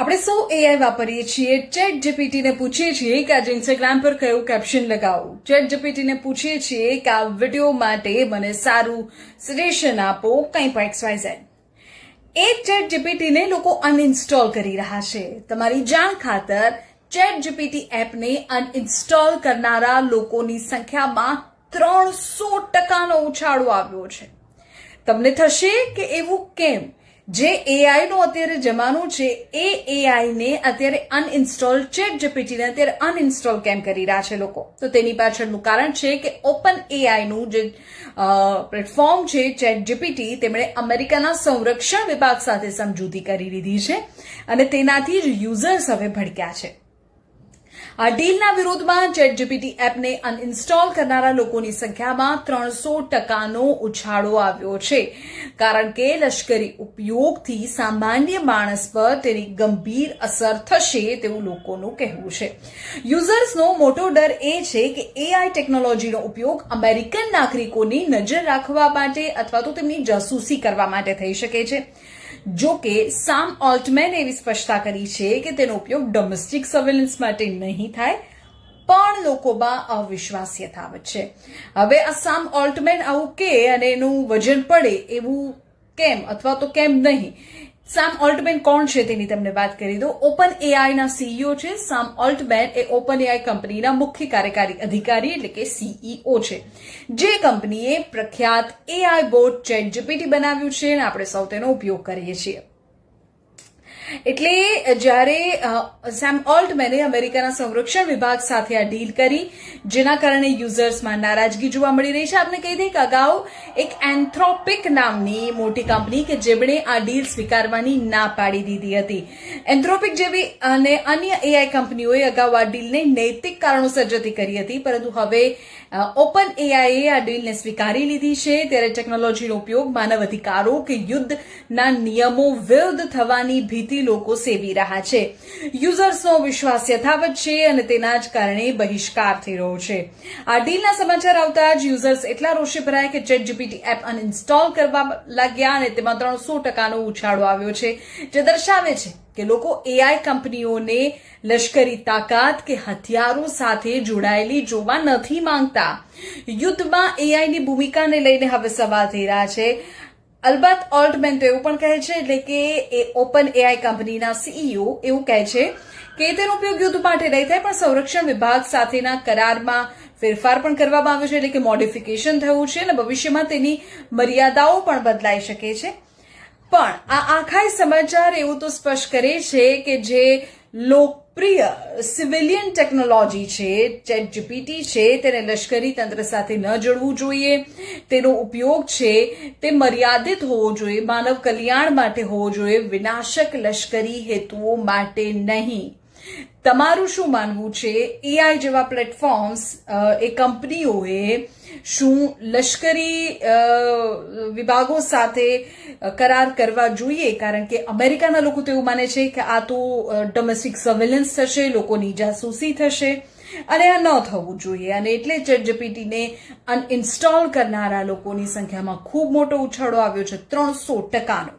આપણે સૌ એઆઈ વાપરીએ છીએ. ચેટ જીપીટીને પૂછીએ છીએ કે આજે ઇન્સ્ટાગ્રામ પર કયું કેપ્શન લગાવું. ચેટ જીપીટીને પૂછીએ છીએ કે આ વિડીયો માટે મને સારું સજેશન આપો, કંઈ પણ XYZ. એ ચેટ જીપીટીને લોકો અનઇન્સ્ટોલ કરી રહ્યા છે. તમારી જાણ ખાતર ચેટ જીપીટી એપને અનઇન્સ્ટોલ કરનારા લોકોની સંખ્યામાં 300% ઉછાળો આવ્યો છે. તમને થશે કે એવું કેમ? જે એઆઈ નો અત્યારે જમાનો છે એ એઆઈ ને અત્યારે અનઇન્સ્ટોલ, ચેટ જીપીટીને અત્યારે અનઇન્સ્ટોલ કેમ કરી રહ્યા છે લોકો? તો તેની પાછળનું કારણ છે કે ઓપન એઆઈ નું જે પ્લેટફોર્મ છે ચેટ જીપીટી, તેમણે અમેરિકાના સંરક્ષણ વિભાગ સાથે સમજૂતી કરી લીધી છે અને તેનાથી જ યુઝર્સ હવે ભડક્યા છે. આ ડીલના વિરોધમાં ચેટ જીપીટી એપને અનઇન્સ્ટોલ કરનારા લોકોની સંખ્યામાં 300%નો ઉછાળો આવ્યો છે, કારણ કે લશ્કરી ઉપયોગથી સામાન્ય માણસ પર તેની ગંભીર અસર થશે તેવું લોકોનું કહેવું છે. યુઝર્સનો મોટો ડર એ છે કે એઆઈ ટેકનોલોજીનો ઉપયોગ અમેરિકન નાગરિકોની નજર રાખવા માટે અથવા તો તેમની જાસૂસી કરવા માટે થઈ શકે છે. જો કે સામ ઓલ્ટમેન એવી સ્પષ્ટતા કરી છે કે તેનો ઉપયોગ ડોમેસ્ટિક સર્વેલન્સ માટે નહીં થાય, પણ લોકોમાં અવિશ્વાસ યથાવત છે. હવે આ સામ ઓલ્ટમેન આવું કે અને એનું વજન પડે એવું કેમ અથવા તો કેમ નહીં? સામ ઓલ્ટમેન કોણ છે તેની તમને વાત કરી દો. ઓપન એઆઈના સીઈઓ છે. સામ ઓલ્ટમેન એ ઓપન એઆઈ કંપનીના મુખ્ય કાર્યકારી અધિકારી એટલે કે સીઈઓ છે, જે કંપનીએ પ્રખ્યાત એઆઈ બોટ ચેટ જીપીટી બનાવ્યું છે અને આપણે સૌ તેનો ઉપયોગ કરીએ છીએ. એટલે જ્યારે સેમ ઓલ્ટમેને અમેરિકાના સંરક્ષણ વિભાગ સાથે આ ડીલ કરી, જેના કારણે યુઝર્સમાં નારાજગી જોવા મળી રહી છે. આપને કહી દઈએ કે અગાઉ એક એન્થ્રોપિક નામની મોટી કંપની કે જેમણે આ ડીલ સ્વીકારવાની ના પાડી દીધી હતી. એન્થ્રોપિક જેવી અને અન્ય એઆઈ કંપનીઓએ અગાઉ આ ડીલને નૈતિક કારણોસર જતી કરી હતી, પરંતુ હવે ઓપન એઆઈએ આ ડીલને સ્વીકારી લીધી છે. ત્યારે ટેકનોલોજીનો ઉપયોગ માનવ અધિકારો કે યુદ્ધના નિયમો વિરુદ્ધ થવાની ભીતિ લોકો સેવી રહ્યા છે. યુઝર્સનો વિશ્વાસ યથાવત છે અને તેના જ કારણે બહિષ્કાર થઈ રહ્યો છે. આ ડીલના સમાચાર આવતા જ યુઝર્સ એટલા રોષે ભરાયા કે ચેટ જીપીટી એપ અનઇન્સ્ટોલ કરવા લાગ્યા અને તેમાં 300%નો ઉછાળો આવ્યો છે, જે દર્શાવે છે કે લોકો એઆઈ કંપનીઓને લશ્કરી તાકાત કે હથિયારો સાથે જોડાયેલી જોવા નથી માંગતા. યુદ્ધમાં એઆઈની ભૂમિકાને લઈને હવે સવાલ થઈ રહ્યા છે. અલબત્ત ઓલ્ટમેન તો એવું પણ કહે છે, એટલે કે એ ઓપન એઆઈ કંપનીના સીઈઓ એવું કહે છે કે તેનો ઉપયોગ યુદ્ધ માટે નહીં થાય, પણ સંરક્ષણ વિભાગ સાથેના કરારમાં ફેરફાર પણ કરવામાં આવ્યો છે, એટલે કે મોડિફિકેશન થયું છે અને ભવિષ્યમાં તેની મર્યાદાઓ પણ બદલાઈ શકે છે. પણ આ આખા સમાચાર એવું તો સ્પષ્ટ કરે છે કે જે લોકપ્રિય સિવિલિયન ટેકનોલોજી છે ચેટ જીપીટી છે, તેને લશ્કરી તંત્ર સાથે ન જોડવું જોઈએ. તેનો ઉપયોગ છે તે મર્યાદિત હોવો જોઈએ, માનવ કલ્યાણ માટે હોવો જોઈએ, વિનાશક લશ્કરી હેતુઓ માટે નહીં. તમારું શું માનવું છે? એઆઈ જેવા પ્લેટફોર્મ્સ એ કંપનીઓએ શું લશ્કરી વિભાગો સાથે કરાર કરવા જોઈએ? કારણ કે અમેરિકાના લોકો તો એવું માને છે કે આ તો ડોમેસ્ટિક સર્વેલન્સ થશે, લોકોની જાસૂસી થશે અને આ ન થવું જોઈએ. અને એટલે ચેટ જીપીટીને અનઇન્સ્ટોલ કરનારા લોકોની સંખ્યામાં ખૂબ મોટો ઉછાળો આવ્યો છે, 300%નો.